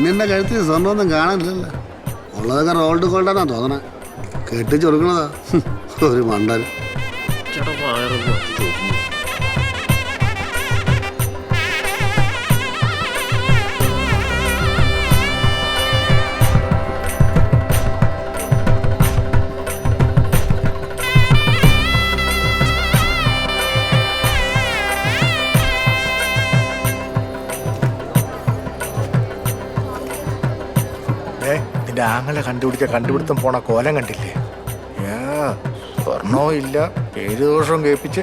പെണ്ണിന്റെ കഴുത്തിൽ സ്വർണ്ണമൊന്നും കാണാനില്ലല്ലോ. ഉള്ളതൊക്കെ റോൾഡ് ഗോൾഡാന്നാ തോന്നണേ. കെട്ടിച്ച് കൊടുക്കണതാ ഒരു മണ്ടൻ. നിന്റെ ആങ്ങളെ കണ്ടുപിടുത്തം പോണ കോലം കണ്ടില്ലേ? സ്വർണവും ഇല്ല, പേര് ദോഷവും കേൾപ്പിച്ച്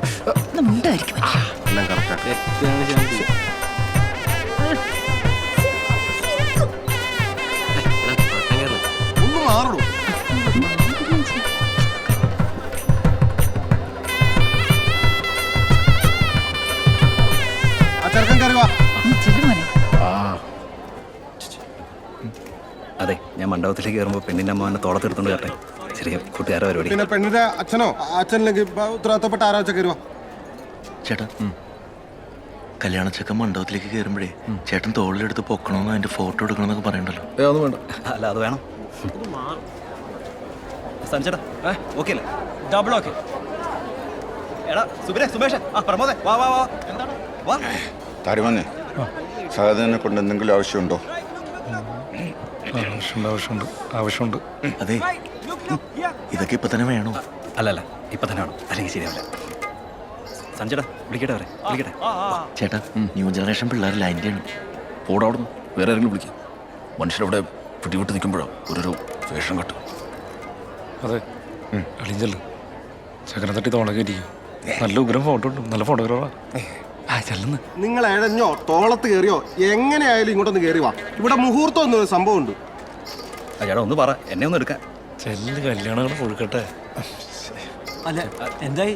അതെ, ഞാൻ മണ്ഡപത്തിലേക്ക് കയറുമ്പോൾ പെണ്ണിന്റെ അമ്മ എന്നെ തോളത്തെടുത്തോണ്ട് കേട്ടെ. ചെറിയ കൂട്ടുകാരെ പരിപാടി. പിന്നെ പെണ്ണിന്റെ അച്ഛനോ അച്ഛനില്ലെങ്കിൽ ഉത്തരവാദിത്തപ്പെട്ട ആരോ കയറുക. ചേട്ടാ, കല്യാണ ചെക്കൻ മണ്ഡപത്തിലേക്ക് കയറുമ്പോഴേ ചേട്ടൻ തോളിലെടുത്ത് പൊക്കണമെന്നോ അതിന്റെ ഫോട്ടോ എടുക്കണമെന്നൊക്കെ പറയണ്ടല്ലോ. ഒന്നും വേണ്ട. അല്ല, അത് വേണം. സഞ്ജേട്ടാ ഓക്കെ അല്ലേ? Double okay. എടാ സുമേഷ്, പ്രമോദേ, വാ വാ വാ. എന്താണ് വാ താരുമാനെ, സഹോദരനെ കൊണ്ട് എന്തെങ്കിലും ആവശ്യമുണ്ടോ? ആവശ്യമുണ്ട്. അതെ, ഇതൊക്കെ ഇപ്പൊ തന്നെ വേണോ? അല്ല, ഇപ്പൊ തന്നെ വേണം, അല്ലെങ്കിൽ ശരിയാവില്ല. സഞ്ജേട്ടാ വിളിക്കട്ടെ. ചേട്ടാ, ന്യൂ ജനറേഷൻ പിള്ളേർ ലൈൻഡാണ്. പോടാ അവിടുന്ന്, വേറെ ആരെങ്കിലും വിളിക്കും. മനുഷ്യരവിടെ പിടിവിട്ട് നിൽക്കുമ്പോഴോ ഓരോരോ വേഷം കെട്ടും. അതെ, അളിഞ്ചല്ലോ ചക്കനെ തട്ടി തോളൊക്കെ ഇരിക്കും. നല്ല ഉഗ്രം ഫോട്ടോ ഉണ്ട്, നല്ല ഫോട്ടോഗ്രാഫാ. ചെല്ലുന്നു. നിങ്ങൾ എഴഞ്ഞോ തോളത്ത് കയറിയോ എങ്ങനെയായാലും ഇങ്ങോട്ടൊന്ന് കയറി വാ. ഇവിടെ മുഹൂർത്തം എന്നൊരു സംഭവം ഉണ്ട്. ചേട്ടാ ഒന്ന് പറ, എന്നെ ഒന്ന് എടുക്കാൻ. ചെല്ല്, കല്യാണങ്ങൾ കൊടുക്കട്ടെ. അല്ല എന്തായി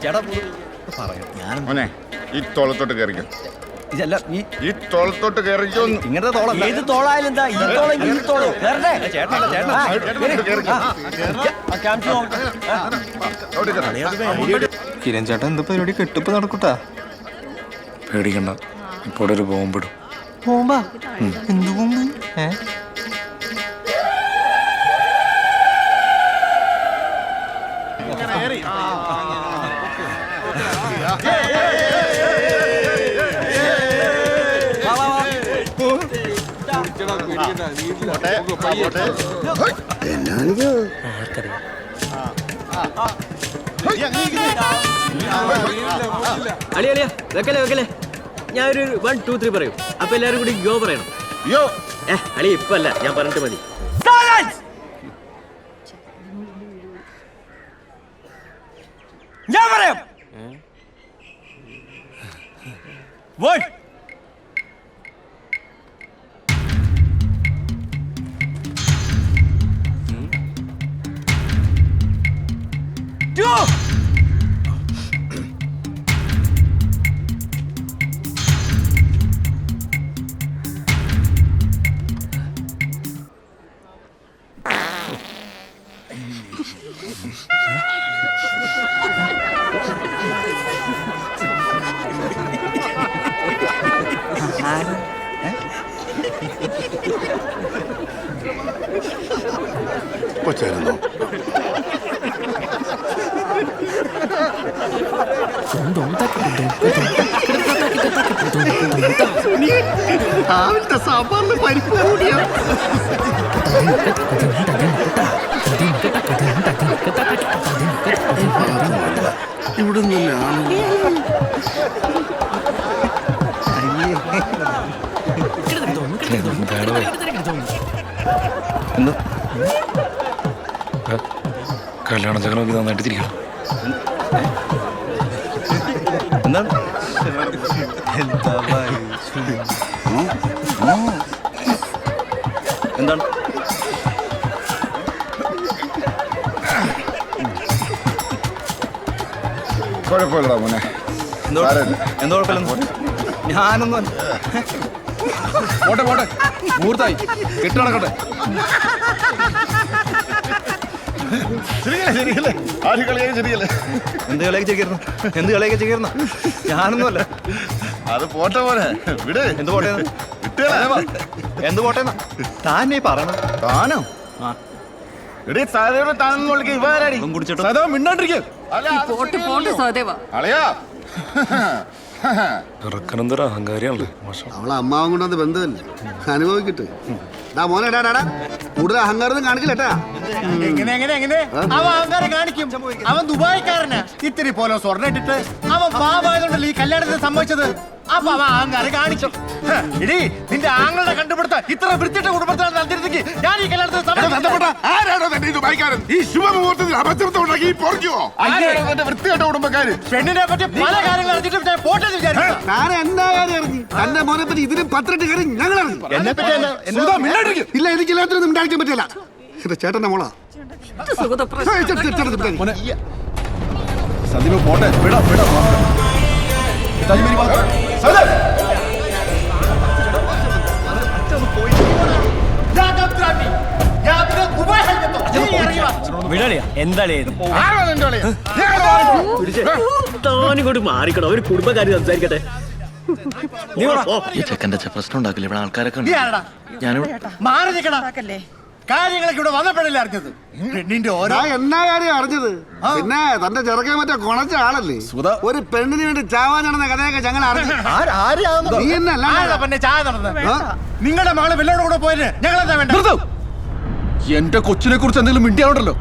ചേട്ടാ പറയാം. ഞാൻ മോനെ, ഈ തോളത്തോട്ട് കയറിക്കോ. ഇതല്ല, ഈ തോളത്തോട്ട് കയറിക്കോ. ഇങ്ങനത്തെ തോളല്ല. ഏത് തോളായാലും എന്താ ഈ തോളെങ്കിൽ ഈ തോള് കിരൺ ചേട്ടൻ എന്താ പരിപാടി? കെട്ടിപ്പ് നടക്കൂട്ടാ. പേടിക്കണ്ട, ഇപ്പോൾ ഒരു ബോംബിടും. ബോംബാ? എന്ത് ബോംബ്? അളിയ വെക്കല്ലേ ഞാൻ ഒരു 1 2 3 പറയും. അപ്പൊ എല്ലാരും കൂടി യോ പറയണം. അളി ഇപ്പൊ അല്ല, ഞാൻ പറഞ്ഞിട്ട് മതി. ഞാൻ പറയാം. കൊച്ചായിരുന്നോ? രാവിലത്തെ സാമ്പാറിന് പരിപ്പ് കൂടിയാ. ഇവിടെ നിന്നാണ് കല്യാണ ചകലം നോക്കി നന്നായിട്ട് തിരിക്കണം. എന്താണ് എന്താണ് കുഴപ്പമില്ലടാ മോനെ. എന്തോ കുഴപ്പമില്ല. ഞാനൊന്നും പോട്ടെ മുഹൂർത്തായി, കെട്ടി നടക്കട്ടെ. ശരിയല്ലേ? ആര് കളിയാക്കി ശരിയല്ലേ? എന്ത് കളിയാക്കി ചെയ്യരുന്നു? ഞാനൊന്നും അല്ല. അത് പോട്ടെ പോലെ വിട്. എന്ത് പോട്ടെ എന്ത് പോട്ടെ താൻ നീ പറയണ താനോ ഇടീ സാധനം താനെന്ന് വിളിക്കുക ഇവരാടി കുടിച്ചിട്ട് മിണ്ടാണ്ടിരിക്കും. അളയാ ഇറക്കനെന്തൊരു അഹങ്കാരിയാണല്ലേ മാഷ. അവളെ അമ്മാവും കൊണ്ടത് ബന്ധമല്ലേ, അനുഭവിക്കട്ടെ. മോനെ കൂടുതൽ അഹങ്കാരം കാണിക്കില്ലട്ടാ. എങ്ങനെ അവൻ അഹങ്കാരം കാണിക്കും. അവൻ ദുബായിക്കാരനാ. ഇത്തിരി പോലെ സ്വർണ്ണം ഇട്ടിട്ട് അവൻ പാവായതുകൊണ്ടല്ലേ ഈ കല്യാണത്തിന് സംഭവിച്ചത്. അപ്പൊ അവൻ അഹങ്കാരം കാണിച്ചു. ഇടി നിന്റെ ആങ്ങളുടെ കണ്ടുപിടുത്ത ഇത്ര വൃത്തിയുടെ കുടുംബത്തിലാണ് നടത്തിയിരുന്നെങ്കിൽ ഞാൻ ഈ കല്യാണത്തിന് ആരാണോ തന്റെ ഈ ദുബായിക്കാരൻ? ഈ ശുഭമുഹൂർത്തത്തിൽ അബദ്ധം ഉണ്ടാക്കി പോർക്കോ? ആരാണോ തന്റെ വൃത്തിയായിട്ട കുടുംബക്കാര്? പെണ്ണിനെ പറ്റി പല കാര്യങ്ങൾ അറിഞ്ഞിട്ട് ഞാൻ പോട്ടെ വിചാരിച്ചു. ഞാൻ എന്താ കാര്യം അറിഞ്ഞു? തന്റെ മോനെ പറ്റി ഇതിനും 18 കാര്യം ഞങ്ങൾ അറിഞ്ഞു. എന്നെ പറ്റി ഇല്ല, എനിക്ക് എല്ലാത്തിനും ഉണ്ടാക്കാൻ പറ്റില്ല. എന്റെ ചേട്ടന്റെ മോളാ. സന്ദീപ് പോട്ടെ വിടാ. താനിങ്ങോട്ട് മാറിക്കണോ, ഒരു കുടുംബക്കാരി സംസാരിക്കട്ടെ. ഈ ചെക്കൻ്റെ പ്രശ്നം ഉണ്ടാക്കില്ല. ഇവിടെ ആൾക്കാരൊക്കെ ഉണ്ട്. ഞാനിവിടെ മാറി നിൽക്കണ കാര്യങ്ങളൊക്കെ ഇവിടെ വന്നപ്പോഴല്ലേ അറിഞ്ഞത്. പെണ്ണിന്റെ ഓരോ എന്നാ കാര്യം അറിഞ്ഞത്? പിന്നെ തന്റെ ചെറുക്കാൻ മറ്റേ കൊണച്ച ആളല്ലേ. ഒരു പെണ്ണിന് വേണ്ടി ചാവാൻ നടന്ന കഥയൊക്കെ ഞങ്ങൾ അറിഞ്ഞു. നീ എന്നല്ല പിന്നെ ചായ നടന്നത്. നിങ്ങളുടെ മകള് വെള്ളോട് കൂടെ പോയത് ഞങ്ങളെന്താ വേണ്ട? എന്റെ കൊച്ചിനെ കുറിച്ച് എന്തെങ്കിലും മിണ്ടിയാവുണ്ടല്ലോ.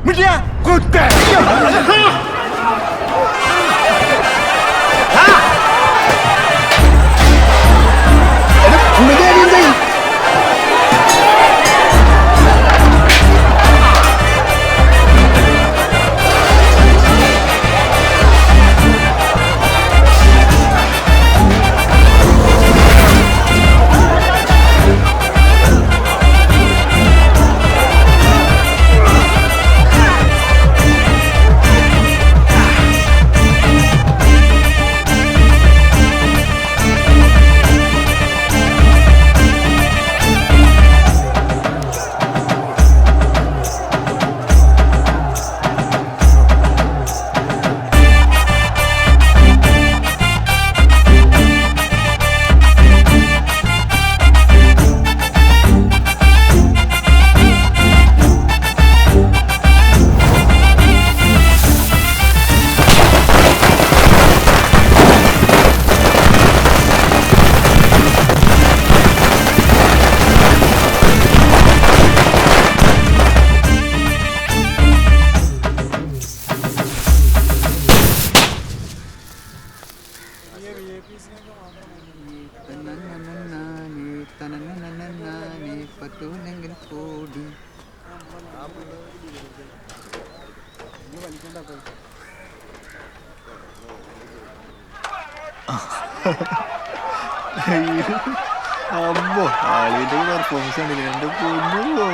അമ്മോ ആളിന്റെ പെർഫോമൻസ് ആണല്ലേ എന്റെ പൊന്നോ.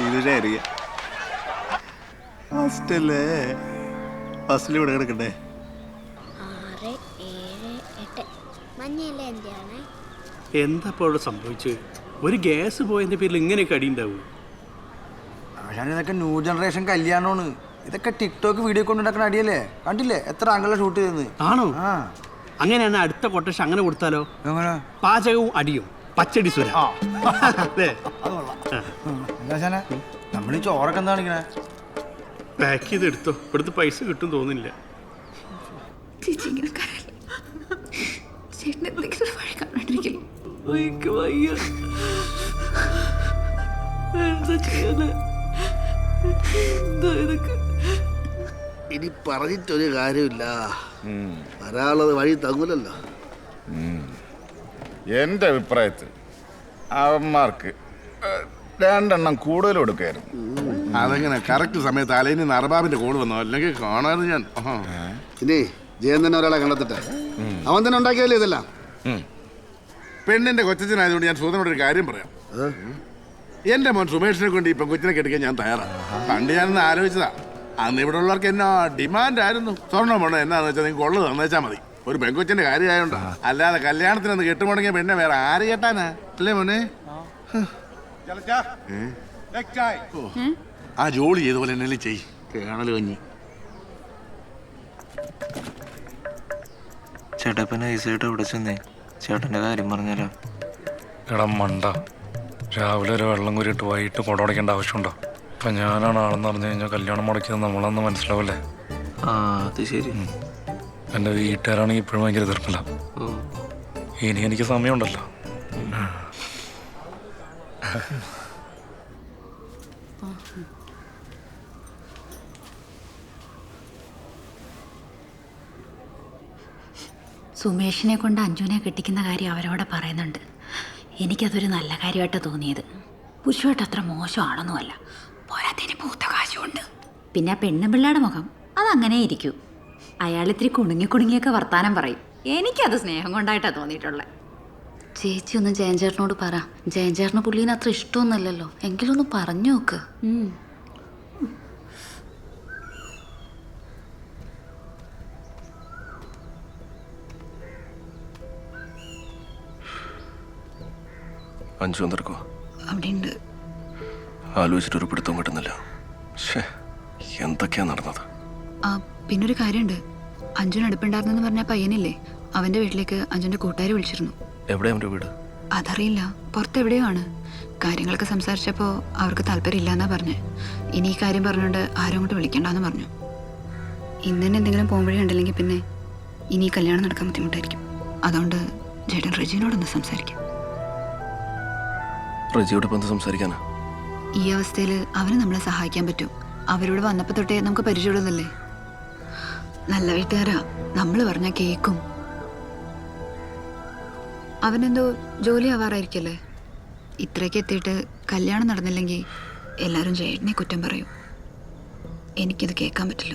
ഇതിനെ അറിയാം. ഫസ്റ്റല്ലേ ഫസ്റ്റിൽ ഇവിടെ കിടക്കണ്ടേ? എന്താ ഇപ്പോൾ സംഭവിച്ചത്? ഒരു ഗ്യാസ് പോയതിന്റെ പേരിൽ ഇങ്ങനെയൊക്കെ അടി ഉണ്ടാവും? ഇതൊക്കെ ന്യൂ ജനറേഷൻ കല്യാണമാണ്. ഇതൊക്കെ ടിക്ടോക്ക് വീഡിയോ കൊണ്ട് ഉണ്ടാക്കുന്ന അടിയല്ലേ? കണ്ടില്ലേ എത്ര ആംഗിളിൽ ഷൂട്ട് ചെയ്തെന്ന്? ആണോ? അങ്ങനെയാണ് അടുത്ത കൊട്ടേഷൻ അങ്ങനെ കൊടുത്താലോ? പാചകവും അടിയും പച്ചടി സ്വര. നമ്മൾ ഈ ചോറൊക്കെ എന്താ കാണിക്കണേ? പാക്ക് ചെയ്ത് എടുത്തോ, ഇവിടുത്തെ പൈസ കിട്ടും തോന്നില്ല. ഇനി പറഞ്ഞിട്ടൊരു കാര്യമില്ല, വരാനുള്ളത് വഴി തങ്ങൂലല്ലോ. എന്റെ അഭിപ്രായത്തിൽ അവന്മാർക്ക് 2 എണ്ണം കൂടുതൽ കൊടുക്കായിരുന്നു. അതെങ്ങനെ കറക്റ്റ് സമയത്ത് അലൈന് നറബാബിന്റെ കോള് വന്നോ? അല്ലെങ്കിൽ കാണാതെ ഞാൻ ഇനി ജയൻ തന്നെ ഒരാളെ കണ്ടെത്തിട്ടെ. അവൻ തന്നെ ഉണ്ടാക്കിയല്ലേ ഇതെല്ലാം. പെണ്ണിന്റെ കൊച്ചനായതുകൊണ്ട് ഞാൻ സുധനോടൊരു കാര്യം പറയാം. എന്റെ മോൻ സുമേഷിനെ കൊണ്ട് ഈ പെൺകൊച്ചിനെ കെട്ടിക്കാൻ ഞാൻ തയ്യാറാണ്. പണ്ട് ഞാനൊന്ന് ആലോചിച്ചതാ. അന്ന് ഇവിടെ ഉള്ളവർക്ക് എന്നാ ഡിമാൻഡ് ആയിരുന്നു. സ്വർണ്ണം വേണം, എന്നാന്ന് വെച്ചാൽ നിങ്ങൾക്ക് ഉള്ളത് തന്നേച്ചാൽ മതി. ഒരു പെൺകൊച്ചിന്റെ കാര്യമായോണ്ടാ. അല്ലാതെ കല്യാണത്തിനൊന്ന് കെട്ടുമുടങ്ങിയ പെണ്ണെ വേറെ ആര് കേട്ടാനാ? അല്ലേ മോനെ? ആ ജോലി ചെയ്തപോലെ എന്നെ ചെയ് കേണല് കഞ്ഞി. ചേട്ടാ ഇപ്പൊ നൈസായിട്ട് ഇവിടെ ചെന്നേ ചേട്ടന്റെ കാര്യം പറഞ്ഞാലോ? എടാ മണ്ട, രാവിലെ ഒരു വെള്ളം കുരിയിട്ട് വൈകിട്ട് കൊടോടയ്ക്കേണ്ട ആവശ്യമുണ്ടോ? ഇപ്പം ഞാനാണ് ആളെന്ന് പറഞ്ഞു കഴിഞ്ഞാൽ കല്യാണം മുടക്കിയത് നമ്മളന്ന് മനസ്സിലാവില്ലേ? ആ അത് ശരി. എൻ്റെ വീട്ടുകാരാണെങ്കിൽ ഇപ്പോഴും ഭയങ്കര എതിർപ്പില്ല. ഇനി എനിക്ക് സമയമുണ്ടല്ലോ. സുമേഷിനെ കൊണ്ട് അഞ്ജുവിനെ കെട്ടിക്കുന്ന കാര്യം അവരോട് പറയുന്നുണ്ട്. എനിക്കതൊരു നല്ല കാര്യമായിട്ട് തോന്നിയത്. പുരുഷമായിട്ട് അത്ര മോശമാണെന്നുമല്ല, പോരാത്തതിന് പൂത്ത കാശുണ്ട്. പിന്നെ ആ പെണ്ണുപിള്ളയുടെ മുഖം അതങ്ങനെ ഇരിക്കൂ. അയാൾ ഇത്തിരി കുണുങ്ങിയൊക്കെ വർത്താനം പറയും. എനിക്കത് സ്നേഹം കൊണ്ടായിട്ടാണ് തോന്നിയിട്ടുള്ളത്. ചേച്ചി ഒന്ന് ജയൻചേട്ടനോട് പറ. ജയൻചേട്ടന് പുള്ളീനെ അത്ര ഇഷ്ടമൊന്നുമല്ലല്ലോ, എങ്കിലും ഒന്ന് പറഞ്ഞു നോക്ക്. അഞ്ചു വന്നിറക്കോ? അവിടെ ഉണ്ട്. ആലോചിച്ചിട്ടൊരു പിടുത്തവും കിട്ടുന്നില്ല. എന്തൊക്കെയാ നടന്നത്? പിന്നൊരു കാര്യമുണ്ട്. അഞ്ജുൻ അടുപ്പുണ്ടായിരുന്നെന്ന് പറഞ്ഞ പയ്യനില്ലേ, അവന്റെ വീട്ടിലേക്ക് അഞ്ജുന്റെ കൂട്ടുകാർ വിളിച്ചിരുന്നു. എവിടെയാ അവന്റെ വീട്? അതറിയില്ല, പുറത്തെവിടെയോ ആണ്. കാര്യങ്ങളൊക്കെ സംസാരിച്ചപ്പോൾ അവർക്ക് താല്പര്യമില്ലാന്നാ പറഞ്ഞേ. ഇനി ഈ കാര്യം പറഞ്ഞുകൊണ്ട് ആരും അങ്ങോട്ട് വിളിക്കണ്ടെന്ന് പറഞ്ഞു. ഇന്ന് തന്നെ എന്തെങ്കിലും പോകുമ്പോഴേ ഉണ്ടല്ലെങ്കിൽ പിന്നെ ഇനി ഈ കല്യാണം നടക്കാൻ ബുദ്ധിമുട്ടായിരിക്കും. അതുകൊണ്ട് ചേട്ടൻ റെജിനോടൊന്ന് സംസാരിക്കും. റജിയോട് എന്ത് സംസാരിക്കാനാ? ഈ അവസ്ഥയിൽ അവന് നമ്മളെ സഹായിക്കാൻ പറ്റും. അവരോട് വന്നപ്പോൾ തൊട്ടേ നമുക്ക് പരിചയമുള്ളതല്ലേ. നല്ല വീട്ടുകാരാ, നമ്മൾ പറഞ്ഞാൽ കേൾക്കും. അവനെന്തോ ജോലി ആവാറായിരിക്കല്ലേ. ഇത്രയ്ക്ക് എത്തിയിട്ട് കല്യാണം നടന്നില്ലെങ്കിൽ എല്ലാവരും ചേട്ടനെ കുറ്റം പറയും. എനിക്കിത് കേൾക്കാൻ പറ്റില്ല.